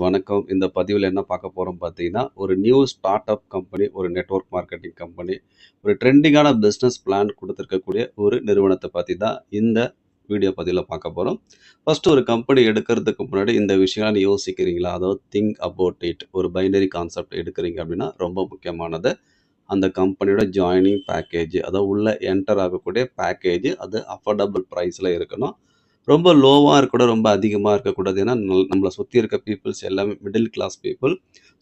வணக்கம். இந்த பதிவுல என்ன பார்க்க போறோம் பார்த்தீங்கன்னா, ஒரு நியூ ஸ்டார்ட் அப் கம்பெனி, ஒரு நெட்வொர்க் மார்க்கெட்டிங் கம்பெனி, ஒரு ட்ரெண்டிங்கான பிசினஸ் பிளான் குடுத்திருக்கக்கூடிய ஒரு நிறுவனத்த பத்தி தான் இந்த வீடியோ பதிவுல பார்க்க போறோம். ஃபர்ஸ்ட் ஒரு கம்பெனி எடுக்கிறதுக்கு முன்னாடி இந்த விஷயம்லாம் யோசிக்கிறீங்களா? அதாவது திங்க் அபௌட் இட். ஒரு பைனரி கான்செப்ட் எடுக்கிறீங்க அப்படின்னா, ரொம்ப முக்கியமானது. அந்த கம்பெனியோட ஜாயினிங் பேக்கேஜ், அதாவது உள்ள என்டர் ஆகக்கூடிய பேக்கேஜ், அது அஃபோர்டபிள் பிரைஸ்ல இருக்கணும். ரொம்ப லோவா இருக்கக்கூடாது, ரொம்ப அதிகமா இருக்கக்கூடாது. ஏன்னா, நம்மள சுத்தி இருக்க பீப்பிள்ஸ் எல்லாமே மிடில் கிளாஸ் பீப்பிள்.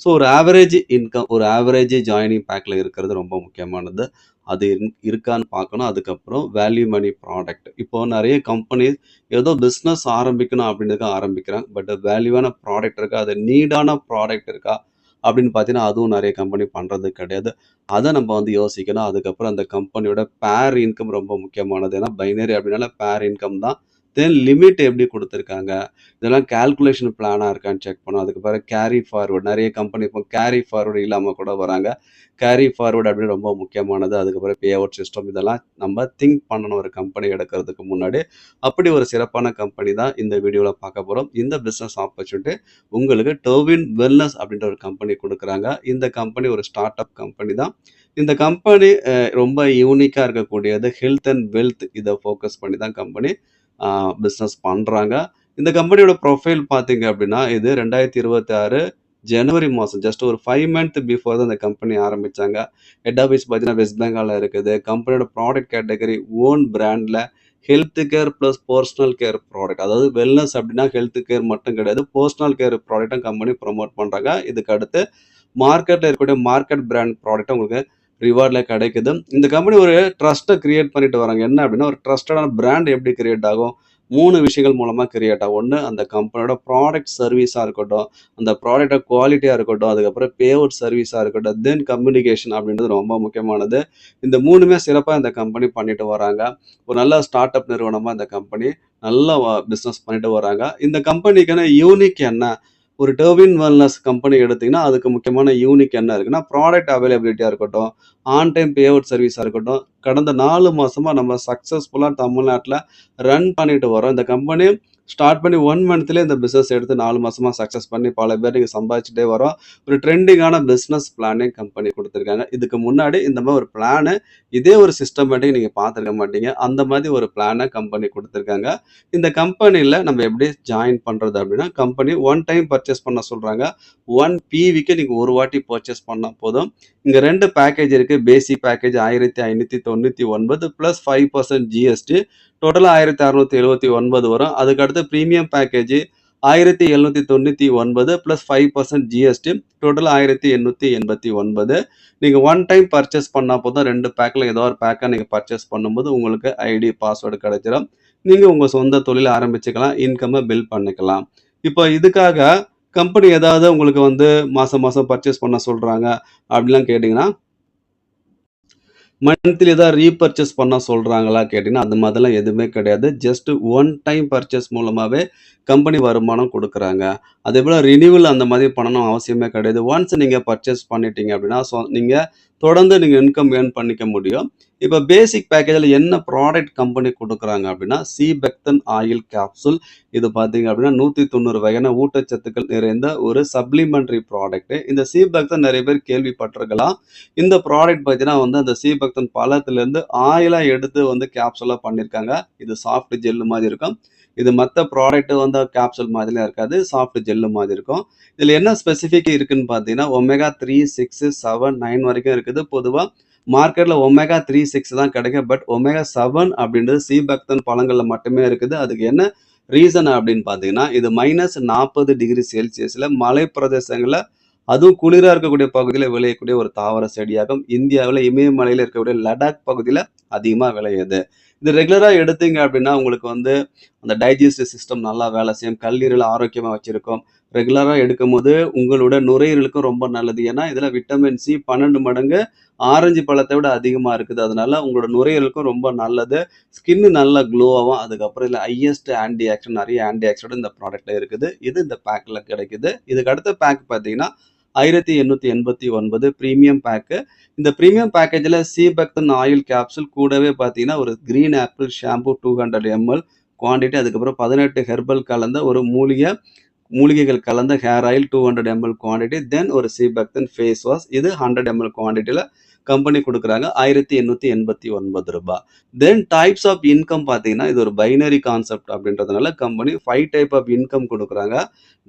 ஸோ, ஒரு ஆவரேஜ் இன்கம், ஒரு ஆவரேஜ் ஜாயினிங் பேக்ல இருக்கிறது ரொம்ப முக்கியமானது. அது இருக்கான்னு பார்க்கணும். அதுக்கப்புறம் வேல்யூ மனி ப்ராடக்ட். இப்போ நெறைய கம்பெனி ஏதோ பிசினஸ் ஆரம்பிக்கணும் அப்படின்றதுக்காக ஆரம்பிக்கிறாங்க. பட் வேல்யூவான ப்ராடக்ட் இருக்கா? அது நீடான ப்ராடக்ட் இருக்கா? அப்படின்னு பார்த்தீங்கன்னா, அதுவும் நெறைய கம்பெனி பண்றது கிடையாது. அத நம்ம யோசிக்கணும். அதுக்கப்புறம் அந்த கம்பெனியோட பேர் இன்கம் ரொம்ப முக்கியமானது. ஏன்னா, பைனரி அப்படின்னால பேர் இன்கம் தான். தென் லிமிட் எப்படி குடுத்துருக்காங்க? இதெல்லாம் கால்குலேஷன் பிளானா இருக்கான்னு செக் பண்ணணும். அதுக்கு பிறகு கேரி ஃபார்வர்ட், நெறைய கம்பெனி இப்போ கேரி ஃபார்வர்ட் இல்லாம கூட வராங்க. கேரி ஃபார்வர்ட் அப்படின்னு ரொம்ப முக்கியமானது. அதுக்கப்புறம் பே அவுட் சிஸ்டம், இதெல்லாம் நம்ம திங்க் பண்ணணும் ஒரு கம்பெனி எடுக்கிறதுக்கு முன்னாடி. அப்படி ஒரு சிறப்பான கம்பெனி தான் இந்த வீடியோல பார்க்க போறோம். இந்த பிசினஸ் ஆப்பர்ச்சுனிட்டி உங்களுக்கு டர்வின் வெல்னஸ் அப்படின்ற ஒரு கம்பெனி குடுக்குறாங்க. இந்த கம்பெனி ஒரு ஸ்டார்ட் அப் கம்பெனி தான். இந்த கம்பெனி ரொம்ப யூனிக்கா இருக்கக்கூடியது ஹெல்த் அண்ட் வெல்த், இத ஃபோக்கஸ் பண்ணி தான் கம்பெனி பிஸ்னஸ் பண்றாங்க. இந்த கம்பெனியோட ப்ரொஃபைல் பார்த்தீங்க அப்படின்னா, இது 2026 ஜனவரி மாசம், ஜஸ்ட் ஒரு 5 மந்த் பிஃபோர் தான் இந்த கம்பெனி ஆரம்பிச்சாங்க. ஹெட் ஆஃபீஸ் பார்த்தீங்கன்னா, வெஸ்ட் பெங்கால்ல இருக்குது. கம்பெனியோட ப்ராடக்ட் கேட்டகரி ஓன் பிராண்ட்ல health care plus personal care product. அதாவது வெல்னஸ் அப்படின்னா ஹெல்த் கேர் மட்டும் கிடையாது. பெர்சனல் கேர் ப்ராடக்ட்டும் கம்பெனி ப்ரமோட் பண்றாங்க. இதுக்கு அடுத்து மார்க்கெட்ல இருக்கக்கூடிய மார்க்கெட் பிராண்ட் ப்ராடக்ட்டும் உங்களுக்கு ரிவார்ட்ல கிடைக்குது. இந்த கம்பெனி ஒரு ட்ரஸ்ட்ட கிரியேட் பண்ணிட்டு வராங்க. என்ன அப்படின்னா, ஒரு ட்ரஸ்டடான பிராண்ட் எப்படி கிரியேட் ஆகும்? 3 விஷயங்கள் மூலமா கிரியேட் ஆகும். 1, அந்த கம்பெனியோட ப்ராடக்ட் சர்வீஸா இருக்கட்டும், அந்த ப்ராடக்ட்டோட குவாலிட்டியா இருக்கட்டும், அதுக்கப்புறம் பே அவுட் சர்வீஸா இருக்கட்டும், தென் கம்யூனிகேஷன் அப்படின்றது ரொம்ப முக்கியமானது. இந்த 3மே சிறப்பா இந்த கம்பெனி பண்ணிட்டு வராங்க. ஒரு நல்ல ஸ்டார்ட் அப் நிறுவனமா இந்த கம்பெனி நல்லா பிசினஸ் பண்ணிட்டு வராங்க. இந்த கம்பெனிக்கான யூனிக் என்ன? ஒரு டர்வின் வெல்னஸ் கம்பெனி எடுத்தீங்கன்னா, அதுக்கு முக்கியமான யூனிக் என்ன இருக்குன்னா, ப்ராடக்ட் அவைலபிலிட்டியா இருக்கட்டும், ஆன் டைம் பே அவுட் சர்வீஸா இருக்கட்டும், கடந்த 4 மாசமா நம்ம சக்சஸ்ஃபுல்லா தமிழ்நாட்டுல ரன் பண்ணிட்டு வரோம். இந்த கம்பெனி ஸ்டார்ட் பண்ணி 1 மந்த்லயே இந்த பிசினஸ் எடுத்து 4 மாசமா சக்சஸ் பண்ணி பல பேருக்கு சம்பாதிச்சுட்டே வரோம். ஒரு ட்ரெண்டிங்கான பிசினஸ் பிளானே கம்பெனி குடுத்துருக்காங்க. இதுக்கு முன்னாடி இந்த மாரி ஒரு பிளான, இதே ஒரு சிஸ்டமேட்டிக் நீங்க பார்த்திருக்க மாட்டீங்க. அந்த மாதிரி ஒரு பிளான கம்பெனி குடுத்துருக்காங்க. இந்த கம்பெனில நம்ம எப்படி ஜாயின் பண்றது அப்படின்னா, கம்பெனி ஒன் டைம் பர்ச்சேஸ் பண்ண சொல்றாங்க. 1 PVக்கு நீங்க ஒரு வாட்டி பர்ச்சேஸ் பண்ணா போதும். இங்க 2 பேக்கேஜ் இருக்கு. பேசிக் பேக்கேஜ் 1599 பிளஸ் 5% GST. டோட்டலா 1679 வரும். அதுக்கு அடுத்து பிரீமியம் பேக்கேஜ் 1799 பிளஸ் 5% GST. டோட்டலா 1889. நீங்க ஒன் டைம் பர்ச்சேஸ் பண்ணா போதும். 2 பேக்ல ஏதோ ஒரு பேக்கா நீங்க பர்ச்சேஸ் பண்ணும்போது உங்களுக்கு ஐடி, பாஸ்வேர்டு கிடைச்சிடும். நீங்க உங்க சொந்த தொழில் ஆரம்பிச்சுக்கலாம். இன்கம்ம பில்ட் பண்ணிக்கலாம். இப்போ இதுக்காக கம்பெனி ஏதாவது உங்களுக்கு மாசம் மாசம் பர்ச்சேஸ் பண்ண சொல்றாங்க அப்படிலாம் கேட்டீங்கன்னா, மந்த்லி ஏதாவது ரீபர்ச்சேஸ் பண்ண சொல்றாங்களா கேட்டீங்கன்னா, அந்த மாதிரிலாம் எதுவுமே கிடையாது. ஜஸ்ட் ஒன் டைம் பர்ச்சேஸ் மூலமாவே கம்பெனி வருமானம் குடுக்குறாங்க. அதேபோல ரினிவல் அந்த மாதிரி பண்ணணும் அவசியமே கிடையாது. ஒன்ஸ் நீங்க பர்ச்சேஸ் பண்ணிட்டீங்க அப்படின்னா, நீங்க தொடர்ந்து நீங்க இன்கம் ஏர்ன் பண்ணிக்க முடியும். இப்ப பேசிக் பேக்கேஜ்ல என்ன ப்ராடக்ட் கம்பெனி குடுக்குறாங்க அப்படின்னா, சீபெக்தன் ஆயில் கேப்சூல். இது பார்த்தீங்க அப்படின்னா 190 வகையான ஊட்டச்சத்துக்கள் நிறைந்த ஒரு சப்ளிமெண்டரி ப்ராடக்ட். இந்த சீபெக்தன் நெறைய பேர் கேள்விப்பட்டிருக்கலாம். இந்த ப்ராடக்ட் பார்த்தீங்கன்னா அந்த சீபெக்தன் பழத்திலிருந்து ஆயிலா எடுத்து கேப்சூலா பண்ணியிருக்காங்க. இது சாஃப்ட் ஜெல் மாதிரி இருக்கும். இது மத்த ப்ராடக்ட் கேப்சூல் மாதிரிலாம் இருக்காது. சாஃப்ட் ஜெல் மாதிரி இருக்கும். இதுல என்ன ஸ்பெசிஃபிக் இருக்குன்னு பார்த்தீங்கன்னா, ஒமேகா 3, 6, 7, 9 வரைக்கும் இருக்குது. பொதுவா மார்க்கெட்ல ஒமேகா 3, 6 தான் கிடைக்கும். பட் ஒமேகா 7 அப்படின்றது சீபெக்தன் பழங்கள்ல மட்டுமே இருக்குது. அதுக்கு என்ன ரீசன் அப்படின்னு பார்த்தீங்கன்னா, இது -40°C மலை பிரதேசங்கள்ல, அதுவும் குளிரா இருக்கக்கூடிய பகுதியில விளையக்கூடிய ஒரு தாவர செடியாகும். இந்தியாவுல இமயமலையில இருக்கக்கூடிய லடாக் பகுதியில அதிகமா விளையுது. இது ரெகுலரா எடுத்தீங்க அப்படின்னா, உங்களுக்கு அந்த டைஜஸ்டிவ் சிஸ்டம் நல்லா வேலை செய்யும். கல்லீரல் ஆரோக்கியமா வச்சிருக்கும். ரெகுலரா எடுக்கும்போது உங்களோட நுரையீரலுக்கும் ரொம்ப நல்லது. ஏன்னா, இதுல விட்டமின் சி 12 மடங்கு ஆரஞ்சு பழத்தை விட அதிகமா இருக்குது. அதனால உங்களோட நுரையீரலுக்கும் ரொம்ப நல்லது. ஸ்கின் நல்லா க்ளோ ஆகும். அதுக்கப்புறம் இதுல ஹையஸ்ட் ஆன்டி ஆக்சிடென்ட், நிறைய ஆன்டி ஆக்சிடென்ட் இந்த ப்ராடக்ட்ல இருக்குது. இது இந்த பேக்ல கிடைக்குது. இதுக்கு அடுத்த பேக் பார்த்தீங்கன்னா, 1889 பிரீமியம் பேக்கு. இந்த பிரீமியம் பேக்கேஜ்ல சீபெக்தன் ஆயில் கேப்சூல் கூடவே பார்த்தீங்கன்னா, ஒரு green apple shampoo 200 ml quantity, அதுக்கப்புறம் 18 ஹெர்பல் கலந்த ஒரு மூலிகை மூலிகைகள் கலந்த ஹேர் ஆயில் 200 ml குவான்டிட்டி, தென் ஒரு சீபக்தன் ஃபேஸ் வாஷ், இது 100 ml குவான்டிட்டியில் கம்பெனி கொடுக்குறாங்க, ரூ. 1889. தென் டைப்ஸ் ஆஃப் இன்கம் பார்த்தீங்கன்னா இது ஒரு பைனரி கான்செப்ட் அப்படின்றதுனால கம்பெனி 5 டைப் ஆஃப் இன்கம் கொடுக்குறாங்க.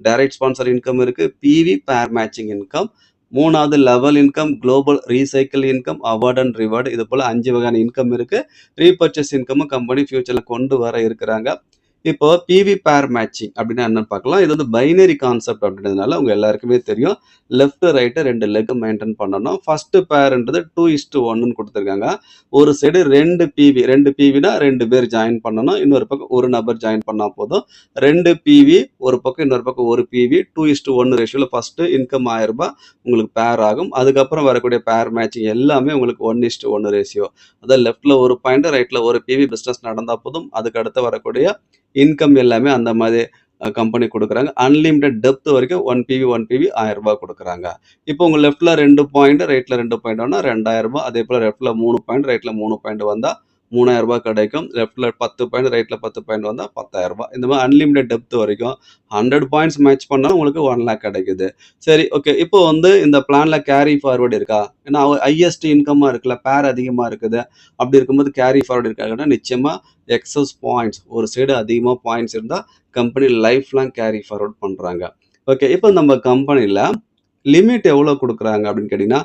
டைரக்ட் ஸ்பான்சர் இன்கம் இருக்கு, பிவி பேர் மேட்சிங் இன்கம், மூணாவது level income, global recycle income, award and reward, இது போல 5 வகையான இன்கம் இருக்கு. ரீபர்ச்சேஸ் இன்கமும் கம்பெனி ஃபியூச்சர்ல கொண்டு வர இருக்கிறாங்க. இப்போ பிவி பேர் மேட்சிங் அப்படின்னா என்னன்னு பார்க்கலாம். இது வந்து பைனரி கான்செப்ட் அப்படின்றதுனால உங்க எல்லாருக்குமே தெரியும், லெஃப்ட் ரைட்டு 2 லெக் மெயின்டைன் பண்ணணும். ஃபர்ஸ்ட் பேர்ன்றது 2:1 கொடுத்துருக்காங்க. ஒரு சைடு 2 பிவி, 2 பிவினா 2 பேர் ஜாயின் பண்ணணும், இன்னொரு பக்கம் ஒரு நபர் ஜாயின் பண்ணா போதும். 2 பிவி ஒரு பக்கம், இன்னொரு பக்கம் ஒரு பிவி, 2:1 ரேஷியோல ஃபர்ஸ்ட் இன்கம் ரூ. 1000 உங்களுக்கு பேர் ஆகும். அதுக்கப்புறம் வரக்கூடிய பேர் மேட்சிங் எல்லாமே உங்களுக்கு 1:1 ரேஷியோ. அதாவது லெஃப்ட்ல ஒரு பாயிண்ட், ரைட்ல ஒரு பிவி பிசினஸ் நடந்தா போதும். அதுக்கு அடுத்து வரக்கூடிய இன்கம் எல்லாமே அந்த மாதிரி கம்பெனி கொடுக்குறாங்க. அன்லிமிட்டட் டெப்த் வரைக்கும் 1 பிவி 1 பிவி ரூ. 1000 கொடுக்குறாங்க. இப்போ உங்க லெஃப்ட்ல 2 பாயிண்ட், ரைட்ல 2 பாயிண்ட் வந்தா ரூ. 2000. அதே போல லெஃப்ட்ல 3 பாயிண்ட், ரைட்ல 3 பாயிண்ட் வந்தா ரூ. 3000 கிடைக்கும். லெஃப்ட்ல 10 பாயிண்ட், ரைட்ல 10 பாயிண்ட் வந்தா ரூ. 10,000. இந்த மாதிரி அன்லிமிட்டட் டெப்த் வரைக்கும் 100 பாயிண்ட்ஸ் மேட்ச் பண்ணாலும் உங்களுக்கு 1 லேக் கிடைக்குது. சரி, ஓகே. இப்போ வந்து இந்த பிளான்ல கேரி ஃபார்வர்டு இருக்கா? ஏன்னா ஹையஸ்ட் இன்கமா இருக்குல்ல, பேர் அதிகமா இருக்குது. அப்படி இருக்கும்போது கேரி ஃபார்வர்டு இருக்காங்கன்னா நிச்சயமா எக்ஸஸ் பாயிண்ட்ஸ், ஒரு சைடு அதிகமாக பாயிண்ட்ஸ் இருந்தால் company life long carry forward பண்ணுறாங்க. ஓகே, இப்போ நம்ம கம்பெனியில் லிமிட் எவ்வளோ கொடுக்குறாங்க அப்படின்னு கேட்டிங்கன்னா,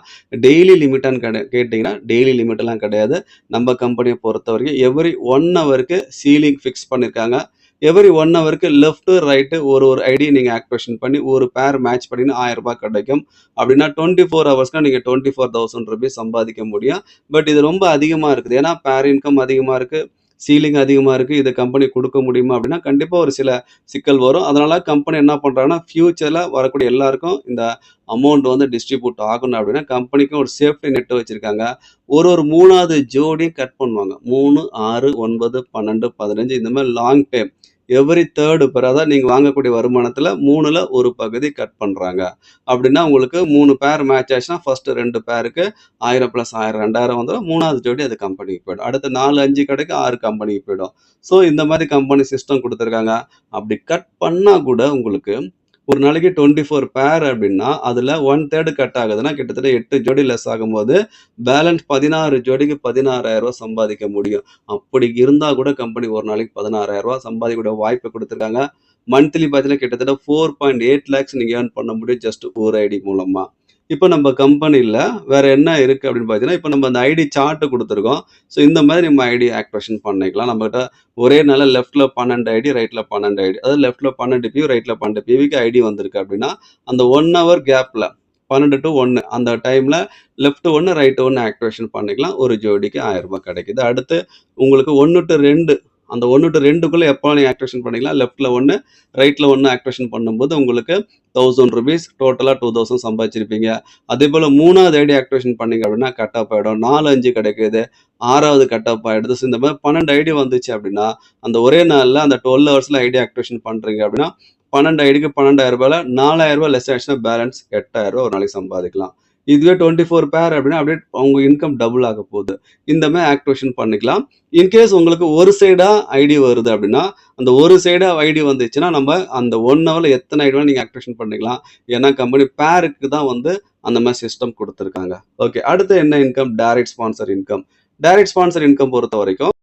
டெய்லி லிமிட்டான்னு கேட்டிங்கன்னா டெய்லி லிமிட்டெல்லாம் கிடையாது. நம்ம கம்பெனியை பொறுத்த வரைக்கும் எவ்ரி 1 ஹவருக்கு சீலிங் ஃபிக்ஸ் பண்ணியிருக்காங்க. எவ்ரி 1 ஹவருக்கு லெஃப்ட் ரைட்டு ஒரு ஐடி நீங்கள் ஆக்டிவேஷன் பண்ணி ஒரு பேர் மேட்ச் பண்ணிங்கன்னா ரூ. 1000 கிடைக்கும். அப்படின்னா 24 ஹவர்ஸ்க்கு நீங்கள் 24,000 ரூபீஸ் சம்பாதிக்க முடியும். பட் இது ரொம்ப அதிகமாக இருக்குது, ஏன்னா பேர் இன்கம் அதிகமாக இருக்குது, சீலிங் அதிகமாக இருக்குது. இதை கம்பெனி கொடுக்க முடியுமா அப்படின்னா கண்டிப்பாக ஒரு சில சிக்கல் வரும். அதனால கம்பெனி என்ன பண்ணுறாங்கன்னா, ஃபியூச்சரில் வரக்கூடிய எல்லாருக்கும் இந்த அமௌண்ட் வந்து டிஸ்ட்ரிபியூட் ஆகணும் அப்படின்னா கம்பெனிக்கும் ஒரு சேஃப்டி நெட் வச்சுருக்காங்க. ஒரு 3வது ஜோடியும் கட் பண்ணுவாங்க. 3, 6, 9, 12, 15 இந்த மாதிரி லாங் டைம் எவ்ரி தேர்டு பேர், அதாவது நீங்கள் வாங்கக்கூடிய வருமானத்தில் 3ல் ஒரு பகுதி கட் பண்ணுறாங்க. அப்படின்னா உங்களுக்கு 3 பேர் மேட்ச் ஆச்சுன்னா ஃபர்ஸ்ட் 2 பேருக்கு 1000 + 1000 2000 வந்துடும். 3வது ஜோடி அது கம்பெனிக்கு போயிடும். அடுத்து 4, 5 கிடைக்கு 6 கம்பெனிக்கு போயிடும். ஸோ இந்த மாதிரி கம்பெனி சிஸ்டம் கொடுத்துருக்காங்க. அப்படி கட் பண்ணால் கூட உங்களுக்கு ஒரு நாளைக்கு 24 பேர் அப்படின்னா அதில் 1/3 கட் ஆகுதுன்னா கிட்டத்தட்ட 8 ஜோடி லெஸ் ஆகும்போது பேலன்ஸ் 16 ஜோடிக்கு 16,000 சம்பாதிக்க முடியும். அப்படி இருந்தால் கூட கம்பெனி ஒரு நாளைக்கு 16,000 சம்பாதிக்கக்கூடிய வாய்ப்பை கொடுத்துருக்காங்க. மந்த்லி பார்த்தீங்கன்னா கிட்டத்தட்ட 4.8 lakhs நீங்கள் ஏர்ன் பண்ண முடியும் ஜஸ்ட் ஒரு ஐடி மூலமா. இப்போ நம்ம கம்பெனியில் வேற என்ன இருக்கு அப்படின்னு பார்த்தீங்கன்னா, இப்போ நம்ம அந்த ஐடி சார்ட் கொடுத்துருக்கோம். ஸோ இந்த மாதிரி நம்ம ஐடி ஆக்டிவேஷன் பண்ணிக்கலாம். நம்மகிட்ட ஒரே நாளில் லெஃப்ட்ல 12 ஐடி, ரைட்ல 12 ஐடி, அதாவது லெஃப்ட்ல 12 பிவி, ரைட்ல 12 பிவிக்கு ஐடி வந்திருக்கு அப்படின்னா அந்த 1 hour கேப்ல 12 to 1 அந்த டைம்ல லெஃப்ட் 1 ரைட் 1 ஆக்டிவேஷன் பண்ணிக்கலாம். ஒரு ஜோடிக்கு 1000 கிடைக்குது. அடுத்து உங்களுக்கு 1 to 2 அந்த 1 to 2க்குள்ள எப்போ நீங்கள் ஆக்டிவேஷன் பண்ணிக்கலாம். லெஃப்ட்ல 1 ரைட்ல 1 ஆக்டிவேஷன் பண்ணும்போது உங்களுக்கு 1000 ரூபீஸ் டோட்டலாக 2000 சம்பாதிச்சிருப்பீங்க. அதே போல் 3வது ஐடி ஆக்டிவேஷன் பண்ணீங்க அப்படின்னா கட் ஆஃப் ஆகிடும். 4, 5 கிடைக்குது, 6வது கட் ஆஃப் ஆகிடுது. ஸோ இந்த மாதிரி 12 ஐடி வந்துச்சு அப்படின்னா அந்த ஒரே நாளில் அந்த 12 ஹவர்ஸில் ஐடி ஆக்டிவேஷன் பண்ணுறீங்க அப்படின்னா 12 ஐடிக்கு 12,000 4,000 லெஸ் ஆச்சுன்னா பேலன்ஸ் 8,000 ஒரு நாளைக்கு சம்பாதிக்கலாம். இதுவே 24 பேர் அப்படின்னா அப்படியே உங்க இன்கம் டபுள் ஆக போகுது. இந்த மாதிரி ஆக்டிவேஷன் பண்ணிக்கலாம். இன்கேஸ் உங்களுக்கு ஒரு சைடா ஐடி வருது அப்படின்னா அந்த ஒரு சைடா ஐடி வந்துச்சுன்னா நம்ம அந்த 1 ஹவர்ல எத்தனை ஐடி வேணா நீங்க ஆக்டிவேஷன் பண்ணிக்கலாம். ஏன்னா கம்பெனி பேருக்கு தான் வந்து அந்த மாதிரி சிஸ்டம் கொடுத்துருக்காங்க. ஓகே, அடுத்து என்ன income? Direct sponsor income. Direct sponsor income பொறுத்த வரைக்கும்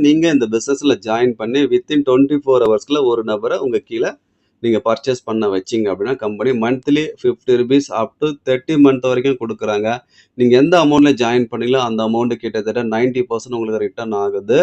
நீங்க இந்த பிசினஸ்ல ஜாயின் பண்ணி வித்தின் 24 ஹவர்ஸ்க்குள்ள ஒரு நபரை உங்க கீழே நீங்க பர்ச்சேஸ் பண்ண வச்சிங்க அப்படின்னா company monthly 50 rupees up to 30 month வரைக்கும் கொடுக்குறாங்க. நீங்க எந்த அமௌண்ட்ல ஜாயின் பண்ணீங்களோ அந்த அமௌண்ட் கிட்டத்தட்ட 90% உங்களுக்கு ரிட்டர்ன் ஆகுது.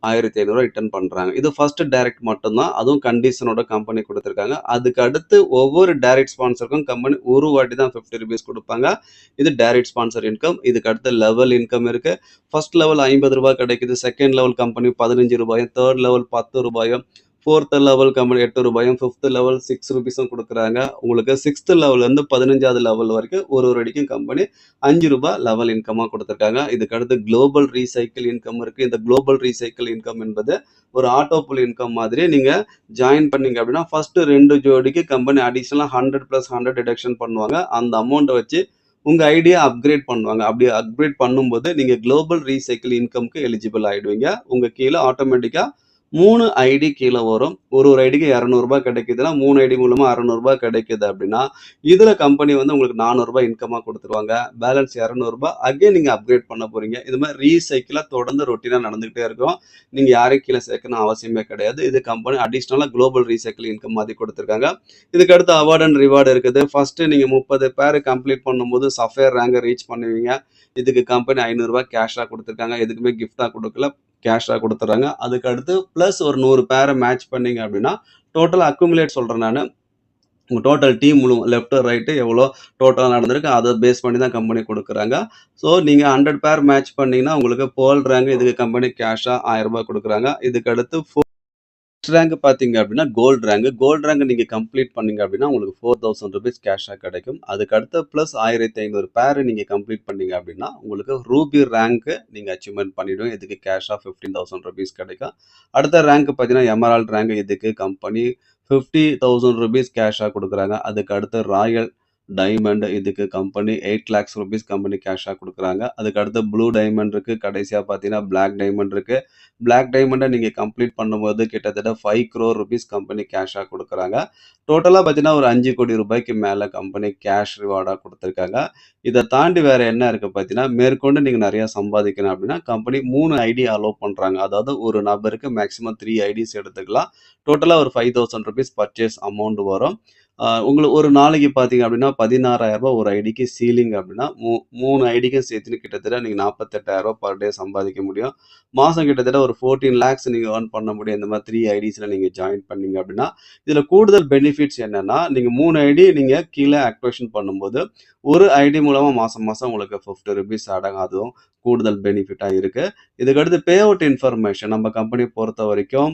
1500 ரிட்டர்ன் பண்றாங்க. இது ஃபர்ஸ்ட் டைரக்ட் மட்டும்தான், அதுவும் கண்டிஷனோட கம்பெனி கொடுத்துருக்காங்க. அதுக்கு அடுத்து ஒவ்வொரு டைரக்ட் ஸ்பான்சருக்கும் கம்பெனி ஒரு வாட்டி தான் 50 rupees கொடுப்பாங்க. இது டைரக்ட் ஸ்பான்சர் இன்கம். இதுக்கு அடுத்து லெவல் இன்கம் இருக்கு. ஃபர்ஸ்ட் லெவல் 50 ரூபாய் கிடைக்குது, செகண்ட் லெவல் கம்பெனி 15 ரூபாயும், தேர்ட் லெவல் 10 ரூபாயும், ஃபோர்த் லெவல் கம்பெனி 8 ரூபாயும், ஃபிஃப்த் லெவல் 6 rupeesம் கொடுக்குறாங்க. உங்களுக்கு 6th லெவல்ல இருந்து 15வது லெவல் வரைக்கும் ஒரு அடிக்கும் கம்பெனி 5 ரூபாய் லெவல் இன்கமா கொடுத்துருக்காங்க. இதுக்கு அடுத்து குளோபல் ரீசைக்கிள் இன்கம் இருக்கு. இந்த குளோபல் ரீசைக்கிள் இன்கம் என்பது ஒரு ஆட்டோ புல் இன்கம் மாதிரி. நீங்க ஜாயின் பண்ணீங்க அப்படின்னா ஃபர்ஸ்ட் 2 ஜோடிக்கு கம்பெனி அடிஷனலா 100 + 100 டிடக்ஷன் பண்ணுவாங்க. அந்த அமௌண்ட்டை வச்சு உங்க ஐடியா அப்கிரேட் பண்ணுவாங்க. அப்படி அப்கிரேட் பண்ணும்போது நீங்க குளோபல் ரீசைக்கிள் இன்கம்க்கு எலிஜிபிள் ஆயிடுவீங்க. உங்க கீழே ஆட்டோமேட்டிக்கா 3 ஐடி கீழ வரும். ஒரு ஐடிக்கு ரூ. 200 கிடைக்குதுன்னா, 3 ஐடி மூலமா ரூ. 600 கிடைக்குது அப்படின்னா, இதுல கம்பெனி வந்து உங்களுக்கு ரூ. 400 இன்கமா குடுத்துருவாங்க. பேலன்ஸ் ரூ. 200 அகைன் நீங்க அப்கிரேட் பண்ண போறீங்க. இது மாரி ரீசைக்கிளா தொடர்ந்து ரொட்டீனா நடந்துகிட்டே இருக்கும். நீங்க யாரையும் கீழ சேர்க்கணும் அவசியமே கிடையாது. இது கம்பெனி அடிஷனலா குளோபல் ரீசைக்கிள் இன்கம் மாதிரி குடுத்துருக்காங்க. இதுக்கு அடுத்து அவார்ட் அண்ட் ரிவார்டு இருக்குது. ஃபர்ஸ்ட் நீங்க 30 பேர் கம்ப்ளீட் பண்ணும்போது சஃபயர் ரேங்க ரீச் பண்ணுவீங்க. இதுக்கு கம்பெனி ரூ. 500 கேஷா குடுத்துருக்காங்க. எதுக்குமே கிஃப்ட்டா குடுக்கல. கேஷா குடுத்துறாங்க. அதுக்கு அடுத்து பிளஸ் ஒரு 100 பேர மேட்ச் பண்ணீங்க அப்படின்னா, டோட்டல் அக்குமுலேட் சொல்றேன் நானு. உங்க டோட்டல் டீம் முழு லெஃப்ட், ரைட் எவ்வளோ டோட்டலா நடந்திருக்கு, அத பேஸ் பண்ணி தான் கம்பெனி குடுக்குறாங்க. ஸோ நீங்க 100 பேர் மேட்ச் பண்ணீங்கன்னா, உங்களுக்கு பேர்ல் ரேங்க் இதுக்கு கம்பெனி கேஷா ரூ. 1000 குடுக்குறாங்க. இதுக்கு அடுத்து ரேங்க் பார்த்தீங்க அப்படின்னா கோல்டு ரேங்க். கோல்டு ரேங்க் நீங்க கம்ப்ளீட் பண்ணீங்க அப்படின்னா உங்களுக்கு ₹4000 கேஷா கிடைக்கும். அதுக்கு அடுத்து பிளஸ் 1500 பேர் நீங்க கம்ப்ளீட் பண்ணீங்க அப்படின்னா உங்களுக்கு ரூபி ரேங்க் நீங்க அச்சீவ்மென்ட் பண்ணிடுவீங்க. இதுக்கு கேஷா ₹15,000 கிடைக்கும். அடுத்த ரேங்க் பார்த்தீங்கன்னா எமரால்ட் ரேங்க். இதுக்கு கம்பெனி ₹50,000 கேஷா கொடுக்குறாங்க. அதுக்கு அடுத்து ராயல் டைமண்ட். இதுக்கு கம்பெனி ₹8,00,000 கம்பெனி கேஷா குடுக்குறாங்க. அதுக்கு அடுத்து ப்ளூ டைமண்ட் இருக்கு. கடைசியா பார்த்தீங்கன்னா பிளாக் டைமண்ட் இருக்கு. பிளாக் டைமண்ட நீங்க கம்ப்ளீட் பண்ணும்போது கிட்டத்தட்ட ₹5 crore கம்பெனி கேஷா குடுக்குறாங்க. டோட்டலா பார்த்தீங்கன்னா ஒரு ₹5,00,00,000 மேல கம்பெனி கேஷ் ரிவார்டா குடுத்துருக்காங்க. இத தாண்டி வேற என்ன இருக்கு பார்த்தீங்கன்னா, மேற்கொண்டு நீங்க நெறைய சம்பாதிக்கணும் அப்படின்னா, கம்பெனி 3 ஐடி அலோவ் பண்றாங்க. அதாவது ஒரு நபருக்கு மேக்ஸிமம் 3 ஐடிஸ் எடுத்துக்கலாம். டோட்டலா ஒரு ₹5,000 பர்ச்சேஸ் அமௌண்ட் வரும். உங்களுக்கு ஒரு நாளைக்கு பார்த்தீங்க அப்படின்னா, ₹16,000 ஒரு ஐடிக்கு சீலிங் அப்படின்னா, 3 ஐடிக்கும் சேர்த்துன்னு கிட்டத்தட்ட நீங்க ₹48,000 பெர் டே சம்பாதிக்க முடியும். மாசம் கிட்டத்தட்ட ஒரு 14 லேக்ஸ் நீங்க ஏர்ன் பண்ண முடியும். இந்த மாரி 3 ஐடிஸ்ல நீங்க ஜாயின் பண்ணீங்க அப்படின்னா, இதுல கூடுதல் பெனிஃபிட்ஸ் என்னன்னா, நீங்க 3 ஐடி நீங்க கீழ ஆக்டிவேஷன் பண்ணும்போது, ஒரு ஐடி மூலமா மாசம் மாசம் உங்களுக்கு ₹50 ஆட் ஆகும். அதுவும் கூடுதல் பெனிஃபிட்டா இருக்கு. இதுக்கடுத்து பே அவுட் இன்ஃபர்மேஷன் நம்ம கம்பெனி பொறுத்தவரைக்கும்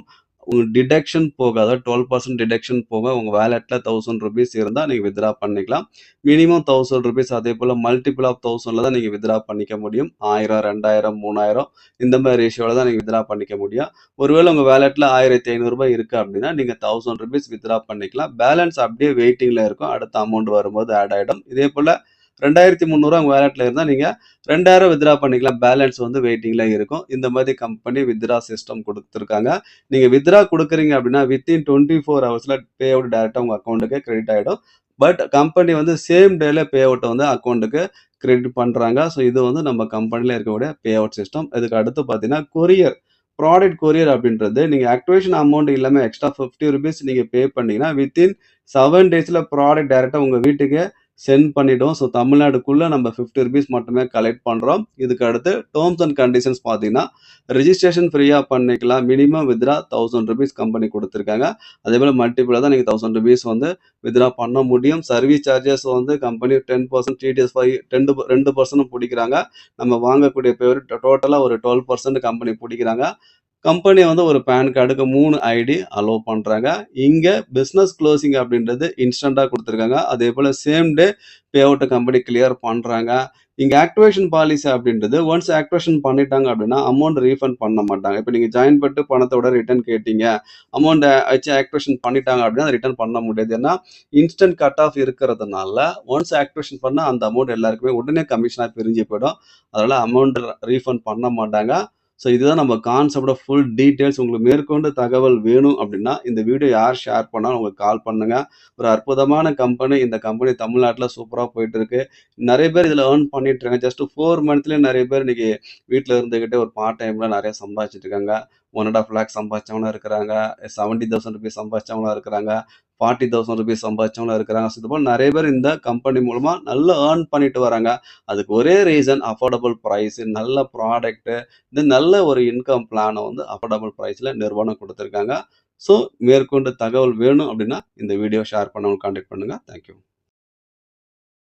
டிடக்ஷன் போக, அதாவது 12% டிடக்ஷன் போக உங்க வாலெட்ல ₹1000 இருந்தா நீங்க வித்ட்ரா பண்ணிக்கலாம். மினிமம் ₹1000 அதேபோல மல்டிபிள் ஆஃப் 1000ல தான் நீங்க வித்ட்ரா பண்ணிக்க முடியும். 1000, 2000, 3000 இந்த மாரி ரேஷியோல தான் நீங்க வித்ட்ரா பண்ணிக்க முடியும். ஒருவேளை உங்க வாலெட்ல ₹1500 இருக்கு அப்படின்னா, நீங்க ₹1000 வித்ட்ரா பண்ணிக்கலாம். பேலன்ஸ் அப்படியே வெயிட்டிங்ல இருக்கும். அடுத்த அமௌண்ட் வரும்போது ஆட் ஆயிடும். இதேபோல 2300 உங்க வாலெட்ல இருந்தா நீங்க 2000 வித்ட்ரா பண்ணிக்கலாம். பேலன்ஸ் வந்து வெயிட்டிங்ல இருக்கும். இந்த மாதிரி கம்பெனி வித்ட்ரா சிஸ்டம் குடுத்துருக்காங்க. நீங்க வித்ட்ரா குடுக்குறீங்க அப்படின்னா, வித்தின் 24 ஹவர்ஸ்ல பே அவுட் டைரக்ட்டா உங்க அக்கவுண்ட்க்கு கிரெடிட் ஆயிடும். பட் கம்பெனி வந்து சேம் டேல பே அவுட்ட வந்து அக்கவுண்ட்க்கு கிரெடிட் பண்றாங்க. ஸோ இது வந்து நம்ம கம்பெனில இருக்கக்கூடிய பே அவுட் சிஸ்டம். இதுக்கு அடுத்து பார்த்தீங்கன்னா, கொரியர். ப்ராடக்ட் கொரியர் அப்படின்றது நீங்க ஆக்டிவேஷன் அமௌண்ட் இல்லாம எக்ஸ்ட்ரா ₹50 நீங்க பே பண்ணீங்கன்னா, வித்தின் 7 டேஸ்ல ப்ராடக்ட் டைரக்ட்டா உங்க வீட்டுக்கே சென்ட் பண்ணிடும். ஸோ தமிழ்நாடுக்குள்ள நம்ம ₹50 மட்டுமே கலெக்ட் பண்றோம். இதுக்கு அடுத்து டெர்ம்ஸ் அண்ட் கண்டிஷன்ஸ் பார்த்தீங்கன்னா, ரிஜிஸ்ட்ரேஷன் ஃப்ரீயா பண்ணிக்கலாம். மினிமம் வித்ட்ரா ₹1000 கம்பெனி குடுத்துருக்காங்க. அதேபோல மல்டிபிளா தான் நீங்க ₹1000 வந்து வித்ட்ரா பண்ண முடியும். சர்வீஸ் சார்ஜஸ் வந்து கம்பெனி 10% டிடிஎஸ் 2% புடிக்கிறாங்க. நம்ம வாங்கக்கூடிய பேர் டோட்டலா ஒரு 12% கம்பெனி புடிக்கிறாங்க. கம்பெனி வந்து ஒரு பான் கார்டுக்கு 3 ஐடி அலோவ் பண்றாங்க. இங்க பிசினஸ் குளோசிங் அப்படின்றது இன்ஸ்டன்ட்டா குடுத்துருக்காங்க. அதேபோல சேம் டே பே அவுட்ட கம்பெனி கிளியர் பண்றாங்க. இங்க ஆக்டிவேஷன் பாலிசி அப்படின்றது ஒன்ஸ் ஆக்டிவேஷன் பண்ணிட்டாங்க அப்படின்னா, அமௌண்ட் ரீஃபண்ட் பண்ண மாட்டாங்க. இப்ப நீங்க ஜாயின் பண்ணிட்டு பணத்தோட ரிட்டர்ன் கேட்டீங்க. அமௌண்ட்ட வச்சு ஆக்டிவேஷன் பண்ணிட்டாங்க அப்படின்னா, ரிட்டர்ன் பண்ண முடியாது. ஏன்னா, இன்ஸ்டன்ட் கட் ஆஃப் இருக்கிறதுனால, ஒன்ஸ் ஆக்டிவேஷன் பண்ணா அந்த அமௌண்ட் எல்லாருக்குமே உடனே கமிஷனா பிரிஞ்சு போயிடும். அதனால அமௌண்ட் ரீஃபண்ட் பண்ண மாட்டாங்க. ஸோ இதுதான் நம்ம கான்செப்ட்டோட ஃபுல் டீட்டெயில்ஸ். உங்களுக்கு மேற்கொண்டு தகவல் வேணும் அப்படின்னா, இந்த வீடியோ யார் ஷேர் பண்ணாலும் உங்களுக்கு கால் பண்ணுங்க. ஒரு அற்புதமான கம்பெனி. இந்த கம்பெனி தமிழ்நாட்டுல சூப்பரா போயிட்டு இருக்கு. நெறைய பேர் இதுல ஏர்ன் பண்ணிட்டு இருக்காங்க. ஜஸ்ட் 4 மந்த்லயே நெறைய பேர் இன்னைக்கு வீட்ல இருந்துகிட்டே ஒரு பார்ட் டைம்ல நெறைய சம்பாதிச்சுட்டு இருக்காங்க. 1.5 லேக் சம்பாதிச்சவங்களும் இருக்கிறாங்க. ₹70,000 சம்பாதிச்சவங்களும் இருக்கிறாங்க. ₹40,000 சம்பாதிச்சவங்களும் இருக்கிறாங்க. ஸோ இதுபோல நெறைய பேர் இந்த கம்பெனி மூலமா நல்லா ஏர்ன் பண்ணிட்டு வராங்க. அதுக்கு ஒரே ரீசன் அஃபோர்டபுள் பிரைஸ், நல்ல ப்ராடக்ட், இது நல்ல ஒரு இன்கம் பிளான வந்து அஃபோர்டபுள் பிரைஸ்ல நிறுவனம் குடுத்திருக்காங்க. ஸோ மேற்கொண்டு தகவல் வேணும் அப்படின்னா, இந்த வீடியோ ஷேர் பண்ணவங்க கான்டாக்ட் பண்ணுங்க. Thank you.